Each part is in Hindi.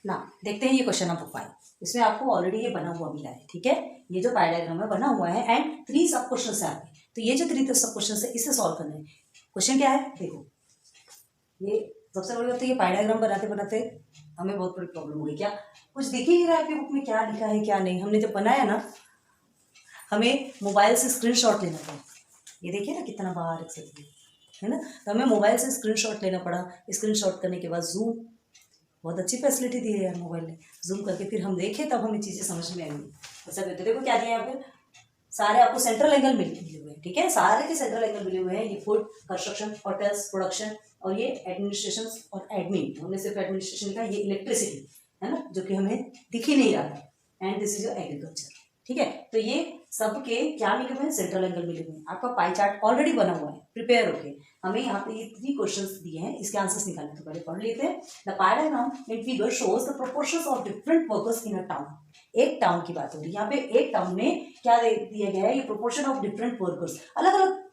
ना देखते हैं ये क्वेश्चन नंबर 5। इसमें आपको ऑलरेडी ये बना हुआ मिला है, ठीक है। ये जो पाई डायग्राम में बना हुआ है एंड 3 सब क्वेश्चन है आपके। तो ये जो 3 सब क्वेश्चन है इसे सॉल्व करना है। क्वेश्चन क्या है देखो, ये सबसे बड़ी बात तो ये पाई डायग्राम बनाते बनाते हमें बहुत बड़ी प्रॉब्लम हुई। क्या कुछ दिख ही नहीं रहा है आपकी बुक में क्या लिखा है क्या नहीं। हमने जब बनाया ना, हमें मोबाइल से स्क्रीनशॉट लेना पड़ा। ये देखिए ना कितना बाहर है ना। तो हमें मोबाइल से स्क्रीनशॉट लेना पड़ा। स्क्रीनशॉट करने के बाद जूम, बहुत अच्छी फैसिलिटी दी है यार मोबाइल ने। जूम करके फिर हम देखें तब हमें चीज़ें समझ में आएंगी। ऐसा करते देखो क्या दिया यहाँ पे, सारे आपको सेंट्रल एंगल मिले हुए हैं, ठीक है। सारे के सेंट्रल एंगल मिले हुए हैं। ये फूड, कंस्ट्रक्शन, होटल्स, प्रोडक्शन और ये एडमिनिस्ट्रेशन और एडमिन। हमने सिर्फ एडमिनिस्ट्रेशन लिखा, ये इलेक्ट्रिसिटी है ना जो कि हमें दिख ही नहीं रहा है। And this is your agriculture, ठीक है। तो ये सबके क्या मिले हुए हैं, सेंट्रल एंगल मिले हुए हैं। आपका पाई चार्ट ऑलरेडी बना हुआ है, प्रिपेयर होके। हमें यहाँ पे ये 3 क्वेश्चंस दिए हैं, इसके आंसर्स निकालने तो पहले पढ़ लेते हैं। The pi diagram in figure shows the proportions of different workers in a town. एक टाउन की बात हो रही है यहाँ पे। एक टाउन में क्या दिया गया है, ये प्रोपोर्शन ऑफ डिफरेंट वर्कर्स, अलग अलग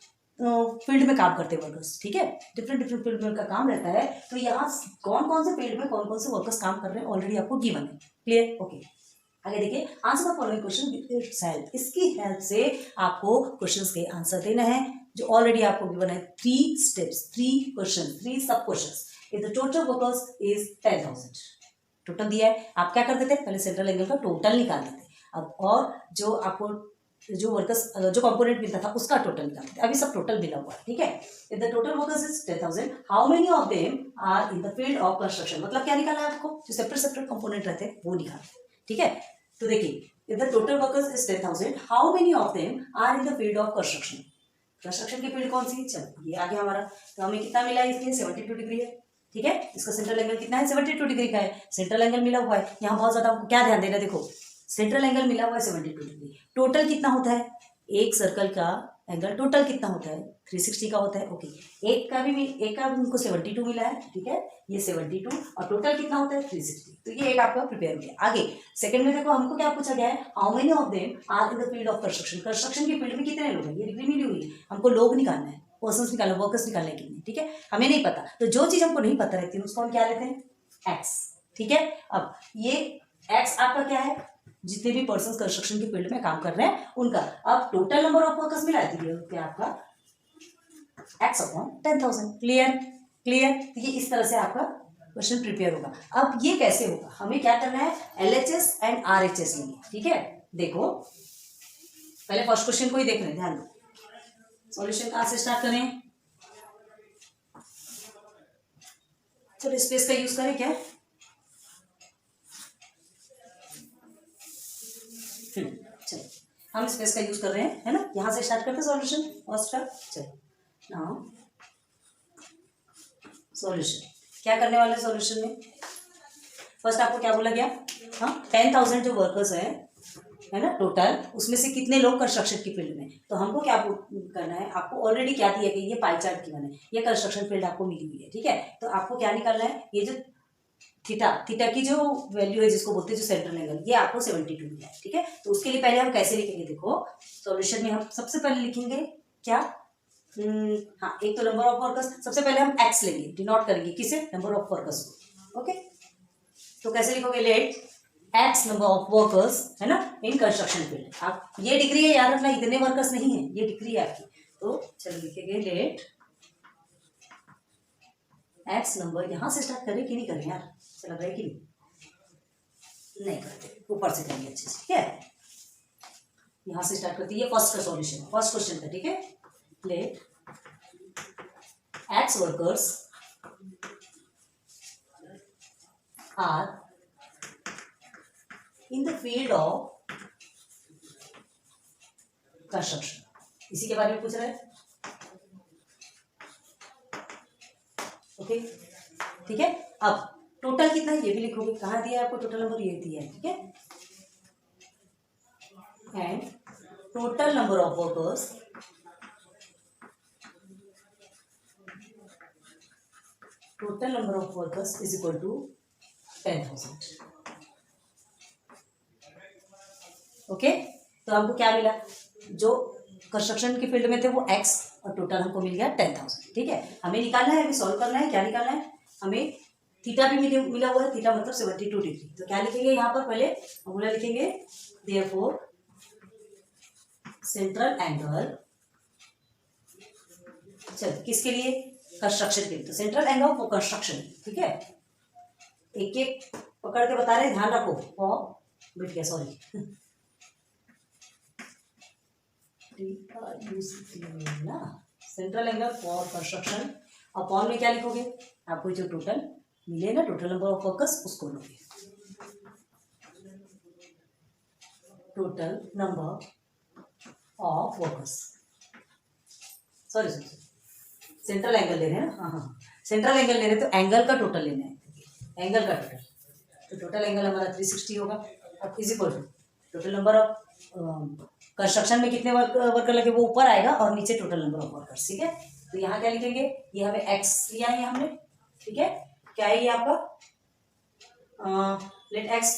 फील्ड में काम करते वर्कर्स, ठीक है। डिफरेंट फील्ड में उनका काम रहता है। तो यहाँ कौन कौन से फील्ड में कौन कौन से वर्कर्स काम कर रहे हैं ऑलरेडी आपको गिवन है। Clear, okay. आगे देखिए, answer the following question with its help. इसकी हेल्प से आपको क्वेश्चंस के आंसर देना है जो ऑलरेडी आपको गिवन है। 3 स्टेप्स, 3 क्वेश्चन, 3 सब questions. If the total workers is 10,000, total दिया है। आप क्या कर देते हैं, पहले सेंट्रल एंगल का टोटल निकाल देते। अब और जो आपको जो वर्कर्स जो कंपोनेंट मिलता था उसका टोटल निकालते थे। अभी सब टोटल मिला हुआ है, ठीक है। If the total workers is 10,000, how many of them are in the field of construction. मतलब क्या निकालना है आपको, जो सेपरेट सेपरेट कंपोनेंट रहते हैं वो निकालना है, ठीक है। तो देखिए, if the total workers is 10,000, how many of them are in the field of construction. Construction की फील्ड कौन सी, चलो ये आ गया हमारा। तो हमें कितना मिला है, इसमें 72 डिग्री है, ठीक है। इसका सेंट्रल एंगल कितना है, 72 डिग्री का है। सेंट्रल एंगल मिला हुआ है। यहाँ बहुत ज्यादा आपको क्या ध्यान देना, देखो सेंट्रल एंगल मिला हुआ है 72 डिग्री। टोटल कितना होता है, एक सर्कल का एंगल टोटल कितना होता है, 360 का होता है, ओके। एक का उनको 72 मिला है, ठीक है। ये 72 और टोटल कितना होता है 360। तो ये एक आपका प्रिपेयर हो गया। आगे सेकंड में देखो, हमको क्या पूछा गया है, how many of them are in the field of construction. Construction की फील्ड में कितने लोग हैं, ये डिग्री मिली हुई है। हमको लोग निकालना है, पर्सन्स निकालना, वर्कर्स निकालने के लिए, ठीक है। हमें नहीं पता, तो जो चीज हमको नहीं पता रहती है उसको हम क्या लेते हैं, एक्स, ठीक है। अब ये एक्स आपका क्या है, जितने भी पर्सन्स कंस्ट्रक्शन की फील्ड में काम कर रहे हैं उनका। अब टोटल नंबर ऑफ वर्कर्स मिला है क्या आपका, x अपॉन 10,000। Clear clear. तो ये इस तरह से आपका क्वेश्चन प्रिपेयर होगा। अब ये कैसे होगा, हमें क्या करना है, LHS एंड RHS लेंगे, ठीक है। देखो पहले फर्स्ट क्वेश्चन को ही देख रहे हैं, ध्यान दो। सॉल्यूशन कहां से स्टार्ट करें, चलो स्पेस का यूज करें क्या, चलो हम स्पेस का यूज कर रहे हैं, है ना। यहां से स्टार्ट करते हैं सॉल्यूशन फर्स्ट का। चलो नाउ सॉल्यूशन क्या करने वाले सॉल्यूशन में, फर्स्ट आपको क्या बोला गया, हाँ 10,000 जो वर्कर्स है ना टोटल, उसमें से कितने लोग कंस्ट्रक्शन की फील्ड में। तो हमको क्या करना है, आपको ऑलरेडी क्या दिया गया, ये पाई चार्ट गिवन है, ये कंस्ट्रक्शन फील्ड आपको मिली हुई है, ठीक है। तो आपको क्या निकालना है, ये जो थीटा की जो वैल्यू है जिसको बोलते हैं जो सेंट्रल एंगल, ये आपको 72 मिला है, ठीक है। तो उसके लिए पहले हम कैसे लिखेंगे, देखो सॉल्यूशन में हम सबसे पहले लिखेंगे क्या, हाँ एक तो नंबर ऑफ वर्कर्स, सबसे पहले हम एक्स लेंगे, डिनोट करेंगे किसे, नंबर ऑफ वर्कर्स को, ओके। तो कैसे लिखोगे, let x number of workers, है ना, इन कंस्ट्रक्शन फील्ड। आप ये डिग्री है याद रखना, इतने वर्कर्स नहीं है, ये डिग्री है आपकी। तो चलो लिखेंगे लेट एक्स नंबर, यहां से स्टार्ट करें कि नहीं करें यार, चल रहा है कि नहीं करते, ऊपर से करेंगे अच्छे से, ठीक है। यहां से स्टार्ट करते, ये फर्स्ट का सॉल्यूशन, फर्स्ट क्वेश्चन का, ठीक है। Let x workers are in the field of construction, इसी के बारे में पूछ रहा है, ओके ठीक है। अब टोटल कितना है ये भी लिखोगे, कहाँ दिया है आपको टोटल नंबर, ये दिया है, ठीक है। And total number of workers is equal to 10,000, okay. तो हमको क्या मिला, जो कंस्ट्रक्शन की फील्ड में थे वो x और टोटल हमको मिल गया 10,000, ठीक है। हमें निकालना है, अभी सॉल्व करना है, क्या निकालना है हमें, थीटा भी मिला हुआ है, थीटा मतलब 72 डिग्री। तो क्या लिखेंगे यहाँ पर, पहले फॉर्मूला लिखेंगे, देयरफॉर सेंट्रल एंगल, चल किसके लिए, कंस्ट्रक्शन के लिए, तो सेंट्रल एंगल फॉर कंस्ट्रक्शन, ठीक है। एक एक पकड़ के बता रहे हैं, ध्यान रखो, मिट गया, सॉरी। ना central angle for construction, upon में क्या लिखोगे, आपको जो टोटल मिले ना, टोटल नंबर ऑफ वर्कर्स, उसको लोगे, total number of workers, sorry central angle ले रहे हैं ना, हाँ हाँ सेंट्रल एंगल ले रहे हैं, तो एंगल का टोटल लेना है, एंगल का टोटल, तो टोटल एंगल हमारा 360 होगा। अब is equal to total number of construction में कितने वर्कर लगे वो ऊपर आएगा, और नीचे टोटल नंबर ऑफ वर्कर्स, ठीक है। तो यहाँ क्या लिखेंगे, ये हमें एक्स लिया है हमने, ठीक है, क्या है ये आपका, लेट एक्स,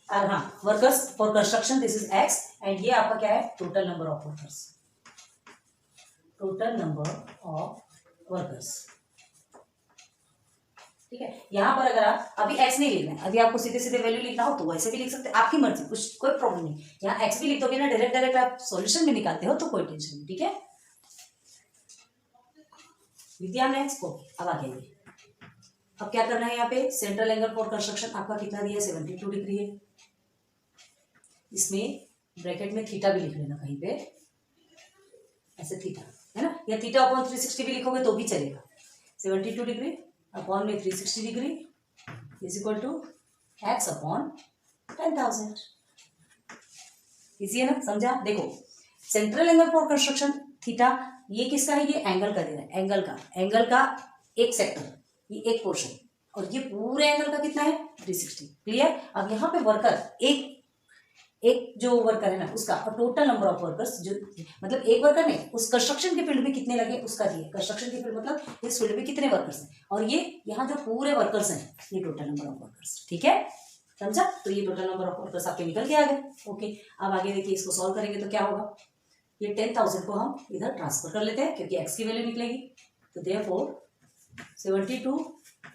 हाँ workers for construction, this is x, and ये आपका क्या है, total number of workers, total number of workers, ठीक है। यहाँ पर अगर आप अभी x नहीं लिखना है, अभी आपको सीधे सीधे वैल्यू लिखना हो तो वैसे भी लिख सकते हैं, आपकी मर्जी, कुछ कोई प्रॉब्लम नहीं। यहाँ x भी लिख दोगे ना, डायरेक्ट डायरेक्ट आप सॉल्यूशन में निकालते हो तो कोई टेंशन नहीं, ठीक है। लिख दिया हमने x को, अब आगे आइए, अब क्या करना है, यहाँ पे सेंट्रल एंगल फॉर कंस्ट्रक्शन आपका कितना दिया है, 72 डिग्री है। इसमें ब्रैकेट में थीटा भी लिख लेना कहीं पे, ऐसे थीटा है ना, या थीटा अपॉन 360 भी लिखोगे तो भी चलेगा। 72 डिग्री अपॉन में 360 degree is equal to x upon 10,000। Easy है ना, समझा। देखो central angle for construction theta, ये किसका है, ये एंगल का दे रहा है, एंगल का एक सेक्टर, ये एक पोर्शन, और ये पूरे एंगल का कितना है 360, क्लियर। अब यहाँ पे वर्कर एक जो वर्कर है ना उसका, और टोटल नंबर ऑफ वर्कर्स, जो मतलब एक वर्कर नहीं, उस कंस्ट्रक्शन के फील्ड में कितने लगे उसका दिए, कंस्ट्रक्शन के फील्ड मतलब इस फील्ड में कितने वर्कर्स हैं, और ये यहाँ जो पूरे वर्कर्स हैं ये टोटल नंबर ऑफ वर्कर्स, ठीक है, समझा। तो ये टोटल नंबर ऑफ वर्कर्स आपके निकल के आ गए, ओके। अब आगे देखिए, इसको सॉल्व करेंगे तो क्या होगा, ये 10,000 को हम इधर ट्रांसफर कर लेते हैं क्योंकि एक्स की वैल्यू निकलेगी, तो देयरफॉर 72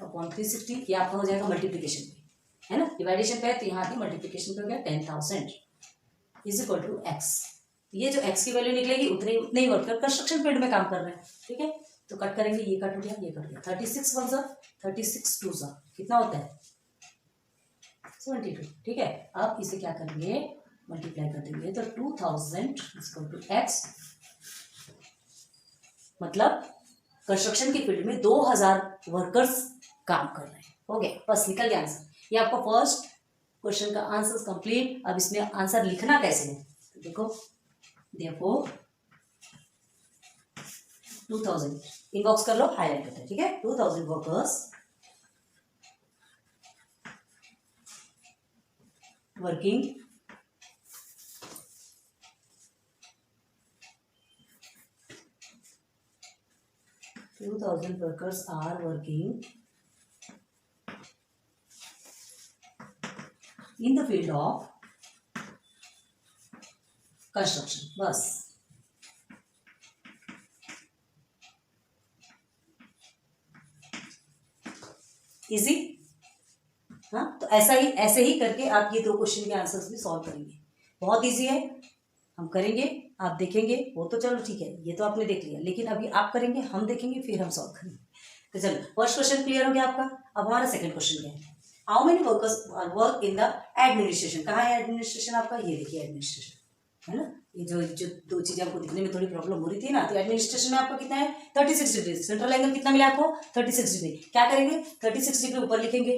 अपॉन 360, ये आपका हो जाएगा मल्टीप्लीकेशन पे, है ना, डिवाइडेशन पे है, तो यहाँ की मल्टीप्लीकेशन पे हो गया 10,000 इज इक्वल टू एक्स। ये जो एक्स की वैल्यू निकलेगी उतने ही वर्कर कंस्ट्रक्शन फील्ड में काम कर रहे हैं, ठीक है। तो कट करेंगे, ये कट हो गया, ये कट गया, 36 वन सा 36 टू सा कितना होता है 72, ठीक है। अब इसे क्या करेंगे, मल्टीप्लाई कर देंगे, तो 2000 इज इक्वल टू एक्स, मतलब कंस्ट्रक्शन के फील्ड में 2000 वर्कर्स काम कर रहे हैं, हो गया, बस निकल गया आंसर। ये आपका फर्स्ट क्वेश्चन का आंसर कंप्लीट। अब इसमें आंसर लिखना कैसे है, तो देखो, देयरफॉर 2000 इनबॉक्स कर लो, हाईलाइट होता है, ठीक है। 2000 workers working are working in the field of construction, बस। इजी, हाँ, तो ऐसे ही करके आप ये 2 क्वेश्चन के आंसर्स भी सॉल्व करेंगे, बहुत इजी है, हम करेंगे, आप देखेंगे, वो तो चलो ठीक है, ये तो आपने देख लिया, लेकिन अभी आप करेंगे, हम देखेंगे, फिर हम सॉल्व करेंगे। तो चलो, फर्स्ट क्वेश्चन क्लियर हो गया आपका। अब हमारा सेकंड क्वेश्चन क्या है, how many workers work in the administration. कहाँ है एडमिनिस्ट्रेशन आपका, ये देखिए एडमिनिस्ट्रेशन, है ना, ये जो 2 चीजें आपको दिखने में थोड़ी प्रॉब्लम हो रही थी ना, तो एडमिनिस्ट्रेशन में आपको कितना है 36 डिग्री, सेंट्रल एंगल कितना मिला आपको 36 डिग्री। क्या करेंगे, 36 डिग्री ऊपर लिखेंगे,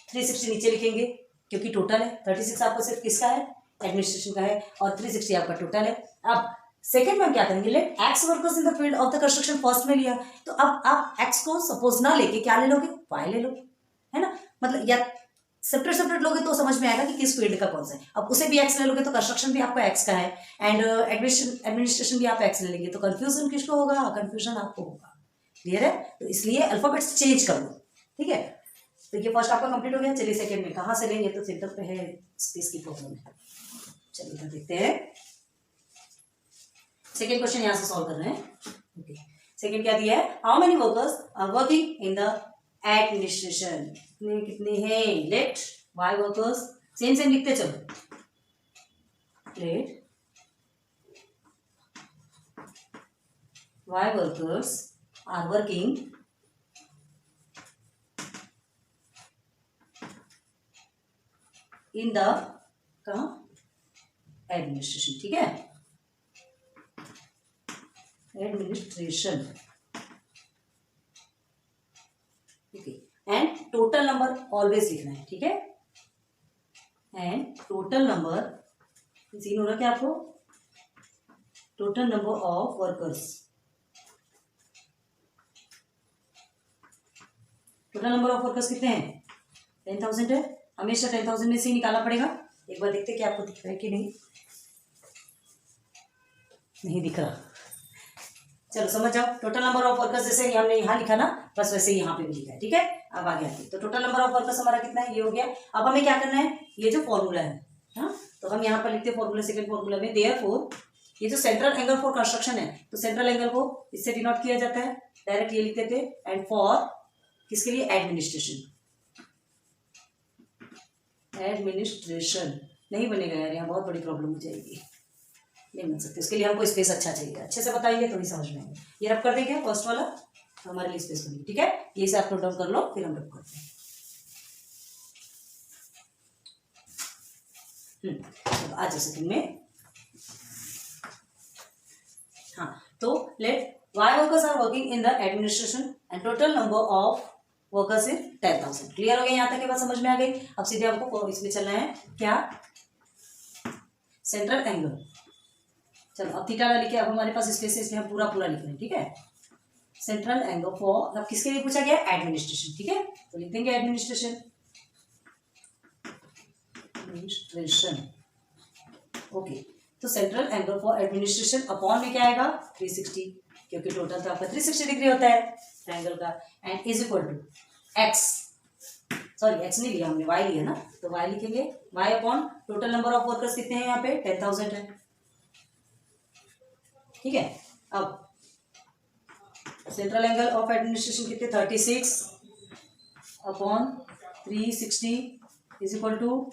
360 नीचे लिखेंगे, क्योंकि टोटल है 36 आपको सिर्फ किसका है, एडमिनिस्ट्रेशन का है, और 360 आपका टोटल है। अब सेकंड में हम क्या करेंगे, let x workers in the field of the construction, first में लिया, तो अब आप एक्स को सपोज ना लेके क्या ले लोगे, वाई ले लो, है ना, मतलब या सेपरेट लोगे तो समझ में आएगा कि किस फील्ड का कौन सा है। अब उसे भी एक्स ले लोगे तो कंस्ट्रक्शन भी आपका एक्स का है, एंड एडमिनिस्ट्रेशन भी आप एक्स ले लेंगे, तो कंफ्यूजन किसको होगा, कंफ्यूजन आपको होगा, क्लियर है। तो इसलिए अल्फाबेट्स चेंज कर लो, ठीक है। तो ये फर्स्ट आपका कंप्लीट हो गया। चलिए सेकंड में कहाँ से लेंगे, तो सेंटर पे है, स्पेस की प्रॉब्लम है। चलिए इधर देखते हैं, सेकंड क्वेश्चन यहाँ से सॉल्व कर रहे हैं। ओके, सेकंड क्या दिया है, how many workers are working in the administration कितने कितने हैं, let y workers, same same लिखते चलो, let y workers are working in the कहाँ एडमिनिस्ट्रेशन, ठीक है, administration, okay, and total number always लिखना है, ठीक है, एंड टोटल नंबर सीन हो रहा क्या आपको, total number of workers, total number of workers कितने हैं, 10,000 है, हमेशा 10,000 में से ही निकालना पड़ेगा। एक बार देखते कि आपको दिख रहा है कि नहीं, नहीं दिख रहा, चलो समझ जाओ, टोटल नंबर ऑफ वर्कर्स जैसे हमने यहाँ लिखा ना, बस वैसे ही यहाँ पे भी लिखा है, ठीक है। अब आगे आते, तो टोटल नंबर ऑफ वर्कर्स हमारा कितना है, ये हो गया। अब हमें क्या करना है, ये जो फॉर्मूला है, हाँ, तो हम यहाँ पर लिखते हैं फॉर्मूला, सेकंड फॉर्मूला में, देयरफॉर ये जो सेंट्रल एंगल फॉर कंस्ट्रक्शन है, तो सेंट्रल एंगल को इससे डिनोट किया जाता है, डायरेक्ट ये लिखते थे, एंड फॉर किसके लिए, एडमिनिस्ट्रेशन, एडमिनिस्ट्रेशन नहीं बनेगा यार, यहाँ बहुत बड़ी प्रॉब्लम हो जाएगी, नहीं बन सकते, इसके लिए हमको स्पेस अच्छा चाहिए, अच्छे से बताइए तो ही समझ में आएगा। ये रब कर देंगे फर्स्ट वाला, तो हमारे लिए स्पेस बनेगी, ठीक है, ये से आप नोट डाउन कर लो, फिर हम रब करते हैं। आज सेकंड में, हाँ, तो let y workers are working in the administration and total number of workers is 10,000। Clear हो गया, यहाँ तक के बाद समझ में आ गई। अब सीधे आपको इसमें चलना है, क्या, सेंट्रल एंगल, चलो अब थीटा ना लिखे, अब हमारे पास स्पेस है, इसलिए हम पूरा पूरा लिख रहे हैं, ठीक है, सेंट्रल एंगल फॉर, अब किसके लिए पूछा गया, एडमिनिस्ट्रेशन, ठीक है, तो लिख देंगे एडमिनिस्ट्रेशन, एडमिनिस्ट्रेशन, ओके, तो central angle for administration upon में क्या आएगा, 360, क्योंकि टोटल तो आपका 360 डिग्री होता है ट्रायंगल का, and is equal to x, sorry x नहीं लिया हमने, वाई लिया ना, तो वाई लिखेंगे, y upon total number of workers कितने हैं यहाँ पे, 10,000 है, ठीक है। अब सेंट्रल एंगल ऑफ एडमिनिस्ट्रेशन कितने, 36 upon 360 is equal to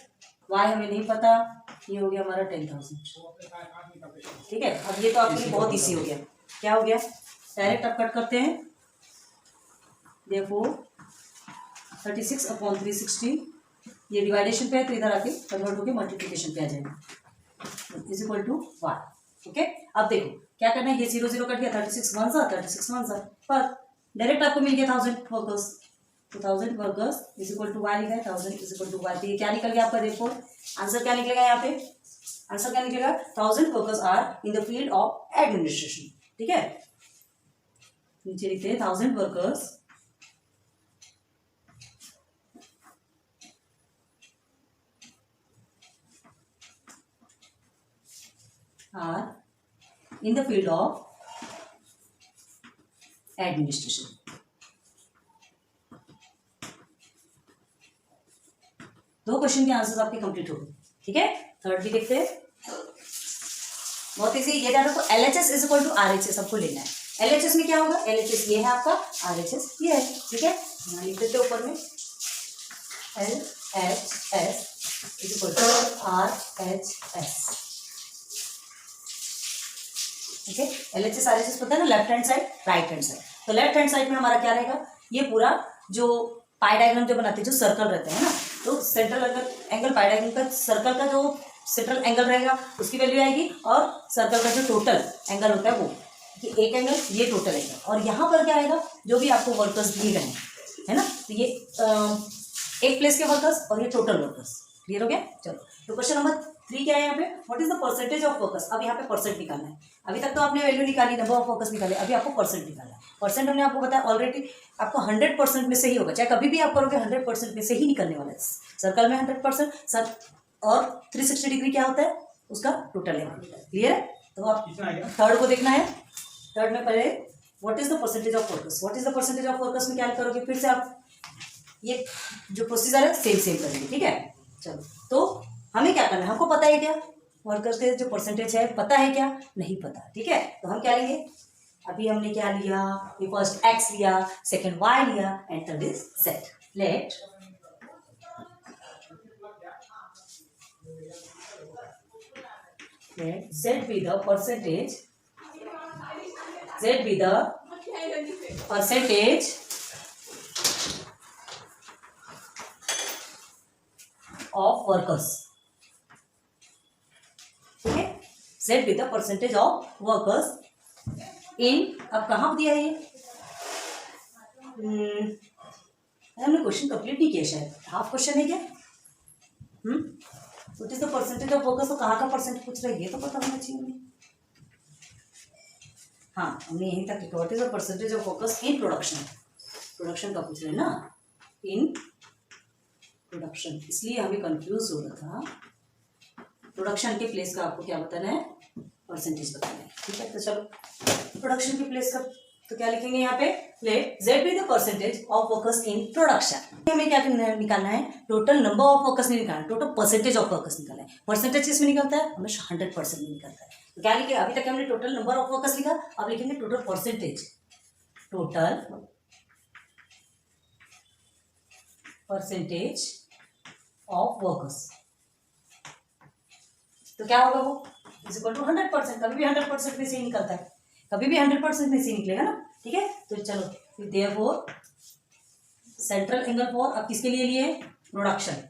y हमें नहीं पता, ये हो गया हमारा 10,000, ठीक है। अब ये तो आपके लिए बहुत इजी हो गया, क्या हो गया, डायरेक्ट आप कट करते हैं, देखो 36 अपॉन 360, ये डिवाइडेशन पे है, तो इधर आके कन्वर्ट होकर मल्टीप्लिकेशन पे आ जाएगा, is equal to y, okay. अब देखो क्या करना है, ये 0 0 कट गया, 36 1 सा, 36 1 सा, पर डायरेक्ट आपको मिल गया 1000 वर्कर्स, तो 1000 workers is equal to y लिखा है, 1000 इज इक्वल टू वाई, तो ये क्या निकल गया आपका, देखो आंसर क्या निकलेगा यहाँ पे, आंसर क्या निकलेगा, 1000 workers are in the field of administration, ठीक है, नीचे लिखते हैं 1000 workers are in the field of administration. दो क्वेश्चन के आंसर्स आपके कंप्लीट हो गए, ठीक है। थर्ड भी देखते हैं, बहुत इजी, ये जाना, तो LHS is equal to RHS आपको लेना है। LHS में क्या होगा, LHS ये है आपका, RHS ये है, ठीक है, यहाँ लिख देते ऊपर में, LHS is equal to RHS, ठीक है। LHS RHS पता है ना, left hand side right hand side, तो लेफ्ट हैंड साइड में हमारा क्या रहेगा, ये पूरा जो पाई डायग्राम जो बनाते हैं, जो सर्कल रहते हैं ना, तो सेंट्रल एंगल पाई डायग्राम का सर्कल का जो सेंट्रल एंगल रहेगा उसकी वैल्यू आएगी, और सर्कल का जो टोटल एंगल होता है वो, कि एक एंगल ये टोटल एंगल, और यहाँ पर क्या आएगा, जो भी आपको वर्कर्स दिए गए हैं, है ना, तो ये एक प्लेस के वर्कर्स और ये टोटल वर्कर्स, क्लियर हो गया। चलो, तो क्वेश्चन नंबर 3 क्या है यहाँ पे, what is the percentage of workers. अब यहाँ पे परसेंट निकालना है, अभी तक तो आपने वैल्यू निकाली, नंबर ऑफ वर्कर्स निकाले, अभी आपको परसेंट निकालना है। परसेंट हमने आपको बताया ऑलरेडी, आपको 100% में से ही होगा, चाहे कभी भी आप करोगे 100% में से ही निकलने वाला है, सर्कल में 100% सर, और 360 डिग्री क्या होता है उसका टोटल है, क्लियर है। तो आप थर्ड को देखना है, थर्ड में पहले what is the percentage of workers, what is the percentage of workers में क्या करोगे, फिर से आप ये जो प्रोसीजर है सेम करेंगे, ठीक है। चलो, तो हमें क्या करना है, हमको पता है क्या वर्कर्स के जो परसेंटेज है, पता है क्या, नहीं पता, ठीक है। तो हम क्या लेंगे, अभी हमने क्या लिया, ये फर्स्ट x लिया, सेकंड y लिया and third is z. Let z be the percentage, z be the percentage of workers. ठीक है, z be the percentage of workers in, अब कहाँ दिया है ये, हमने क्वेश्चन कंप्लीट नहीं किया शायद, हाफ क्वेश्चन है क्या, what is the percentage of workers, तो कहाँ का परसेंट पूछ रहा है ये तो पता होना चाहिए हमें. हाँ, हमने यहीं तक लिखा, what is the percentage of workers in production, production का पूछ रहे हैं ना, इन प्रोडक्शन, इसलिए हमें कंफ्यूज हो रहा था. प्रोडक्शन के प्लेस का आपको क्या बताना है, परसेंटेज बताना है. ठीक है, तो चलो प्रोडक्शन के प्लेस का तो क्या लिखेंगे यहाँ पे, let z be the percentage of workers in production. हमें क्या निकालना है, टोटल नंबर ऑफ वर्कर्स नहीं निकालना, टोटल परसेंटेज ऑफ वर्कर्स निकालना है. परसेंटेज किसमें निकलता है, हमेशा 100% में निकलता है. तो क्या लिखे, अभी तक हमने टोटल नंबर ऑफ वर्कर्स लिखा, अब लिखेंगे total percentage, total percentage of workers. तो क्या होगा, वो इज इक्वल टू 100%. कभी भी 100% में से ही निकलता है, कभी भी 100% में से निकलेगा ना. ठीक है, तो चलो देयरफॉर सेंट्रल एंगल फॉर, अब किसके लिए लिए, production,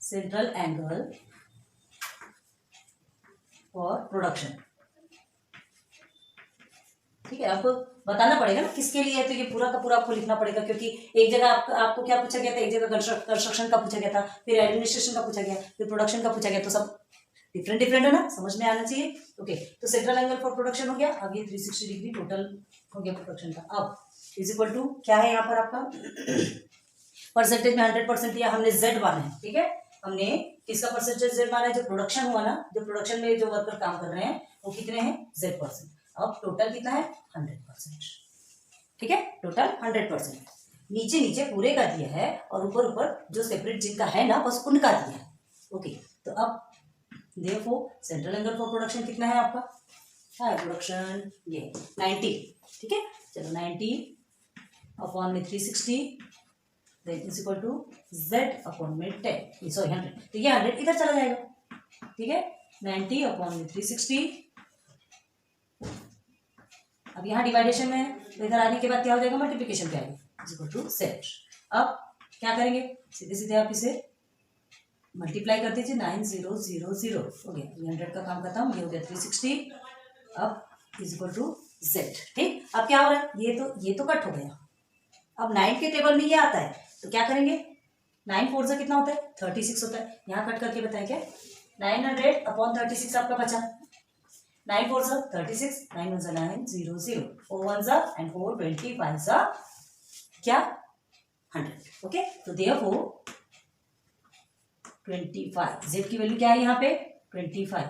central angle for production. ठीक है, आपको बताना पड़ेगा ना किसके लिए है, तो ये पूरा का पूरा आपको लिखना पड़ेगा, क्योंकि एक जगह आपको क्या पूछा गया था, एक जगह कंस्ट्रक्शन का पूछा गया था, फिर एडमिनिस्ट्रेशन का पूछा गया, फिर प्रोडक्शन का पूछा गया, तो सब डिफरेंट डिफरेंट है ना, समझ में आना चाहिए. ओके, तो सेंट्रल एंगल फॉर प्रोडक्शन हो गया, अब ये 360 डिग्री टोटल हो गया प्रोडक्शन का. अब इज इक्वल टू क्या है यहाँ पर आपका, परसेंटेज में 100% दिया, हमने z माना है. ठीक है, हमने किसका परसेंटेज z माना है, जो प्रोडक्शन हुआ ना, जो प्रोडक्शन में जो वर्कर काम कर रहे हैं वो कितने हैं, z%. अब टोटल कितना है, 100%. ठीक है, टोटल 100%. नीचे नीचे पूरे का दिया है और ऊपर ऊपर जो सेपरेट जिनका है ना बस उनका दिया है. ओके, तो अब देखो सेंट्रल एंगल फॉर प्रोडक्शन कितना है आपका, है प्रोडक्शन ये 90. ठीक है, चलो 90 अपॉन में 360 then is equal to z upon में 10, सॉरी 100, तो ये 100 इधर चला जाएगा. ठीक है, 90 अपॉन में 360, अब यहाँ डिवाइडेशन में है, तो इधर आने के बाद क्या हो जाएगा, मल्टीप्लिकेशन पे आएगा, इज इक्वल टू z. अब क्या करेंगे, सीधे सीधे आप इसे मल्टीप्लाई कर दीजिए, 9000 हो गया, 100 का काम खत्म, ये हो गया 360. अब इज इक्वल टू z. ठीक, अब क्या हो रहा है, ये तो कट हो गया. अब 9 के टेबल में ये आता है, तो क्या करेंगे, 9 4 से कितना होता है, 36 होता है. यहाँ कट करके बताएं क्या, 900 अपॉन 36 आपका बचा, 9 4 से 36, 9 1 9 0 0, 4 1 जा एंड 4 25 जा क्या 100. ओके, तो देयरफॉर 25, z की वैल्यू क्या है यहाँ पे 25.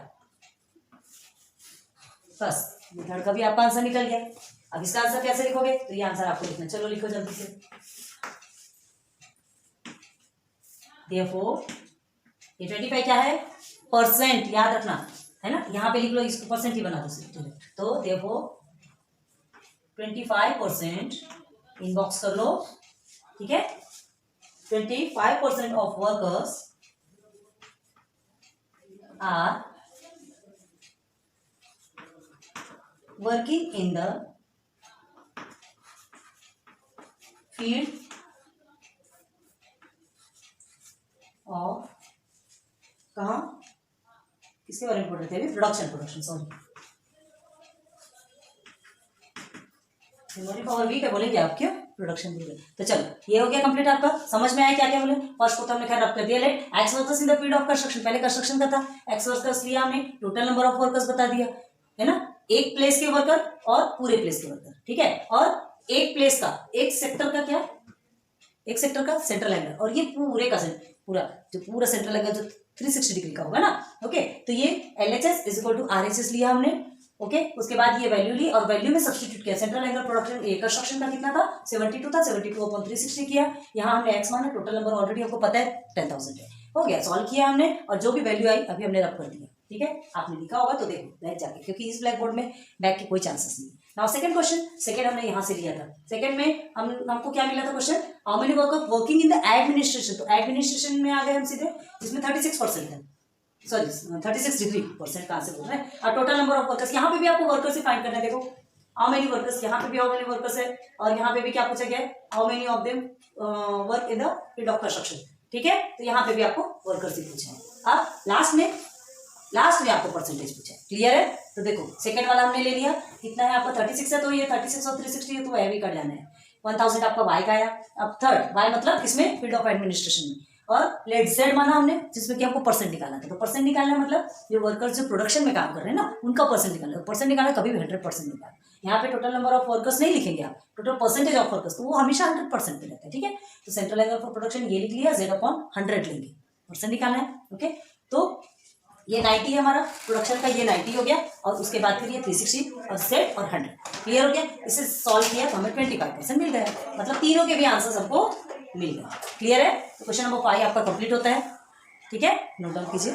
बस मेथड का भी आपका आंसर निकल गया. अब इसका आंसर कैसे लिखोगे, तो ये आंसर आपको लिखना, चलो लिखो जल्दी से. देयरफॉर ये 25 क्या है, परसेंट, याद रखना है ना, यहाँ पे लिख लो, इसको परसेंट ही बना दो. तो देयरफॉर 25% इनबॉक्स कर लो. ठीक है, 25% of workers are working in the field of, कहाँ, किसके बारे में पढ़ रहे थे अभी, production, sorry memory power weak है, बोले क्या आप, क्यों प्रोडक्शन बोले. तो चलो ये हो गया कंप्लीट, आपका समझ में आया क्या क्या बोले. फर्स्ट को तो हमने खैर रब कर दिया, let x workers in the field of construction, पहले कंस्ट्रक्शन का था, एक्स वर्कर्स लिया हमने, टोटल नंबर ऑफ वर्कर्स बता दिया है ना, एक प्लेस के वर्कर और पूरे प्लेस के वर्कर. ठीक है, और एक प्लेस का, एक सेक्टर का क्या, एक सेक्टर का सेंट्रल एंगल, और ये पूरे का पूरा सेंट्रल एंगल जो 360 डिग्री का होगा ना. ओके, तो ये LHS is equal to RHS लिया हमने. ओके, उसके बाद ये वैल्यू ली और वैल्यू में सब्स्टिट्यूट किया. सेंट्रल एंगल प्रोडक्शन कंस्ट्रक्शन का कितना था, 72 था, 72 अपॉन 360 किया. यहाँ हमने x माना, टोटल नंबर ऑलरेडी आपको पता है 10,000 है. हो गया, सॉल्व किया हमने और जो भी वैल्यू आई अभी हमने रब कर दिया. ठीक है, आपने लिखा होगा तो देखो बैक जाके, क्योंकि इस ब्लैक बोर्ड में बैक के कोई चांसेस नहीं। नाउ सेकंड क्वेश्चन, सेकंड हमने यहाँ से लिया था। सेकंड में हमको क्या मिला था question, how many worker working in the administration, तो एडमिनिस्ट्रेशन में आ गए हम सीधे, जिसमें 36% है, सॉरी 36% कहाँ से बोल रहे हैं, और टोटल नंबर ऑफ वर्कर्स, यहाँ पे भी आपको वर्कर्स ही फाइंड करना है। देखो हाउ मेनी वर्कर्स, यहाँ पे भी हाउ मेनी वर्कर्स है, और यहाँ पे भी क्या पूछा गया है, how many of them work in the field of construction, ठीक है, तो यहाँ पे भी आपको वर्कर्स ही पूछा है। अब लास्ट में आपको परसेंटेज पूछा है, क्लियर है। तो देखो सेकंड वाला हमने ले लिया, कितना है आपका 36 है, तो ये 36 और 360 है, तो वह भी कर जाना है। 1000 आपका वाई का आया। अब थर्ड वाई मतलब किसमें, फील्ड ऑफ एडमिनिस्ट्रेशन में, और लेट जेड माना हमने, जिसमें कि हमको परसेंट निकालना था। तो परसेंट निकालना मतलब जो वर्कर्स जो प्रोडक्शन में काम कर रहे हैं ना, उनका परसेंट निकालना। परसेंट निकालना कभी भी 100% निकालना। यहाँ पे टोटल नंबर ऑफ वर्कर्स नहीं लिखेंगे आप, टोटल परसेंटेज ऑफ वर्कर्स, तो वो हमेशा 100% पे रहता है, ठीक है। तो सेंट्रल लेवल फॉर प्रोडक्शन ये लिख लिया, Z/100 लेंगे, परसेंट निकालना है, ओके। तो ये 90 है हमारा प्रोडक्शन का, ये 90 हो गया, और उसके बाद फिर ये 360 और Z और 100 क्लियर हो गया। इसे सॉल्व किया तो हमें 25% मिल गया, मतलब तीनों के भी आंसर हमको मिल गए, क्लियर है। तो क्वेश्चन नंबर 5 आपका कंप्लीट होता है, ठीक है, नोट डाउन कीजिए।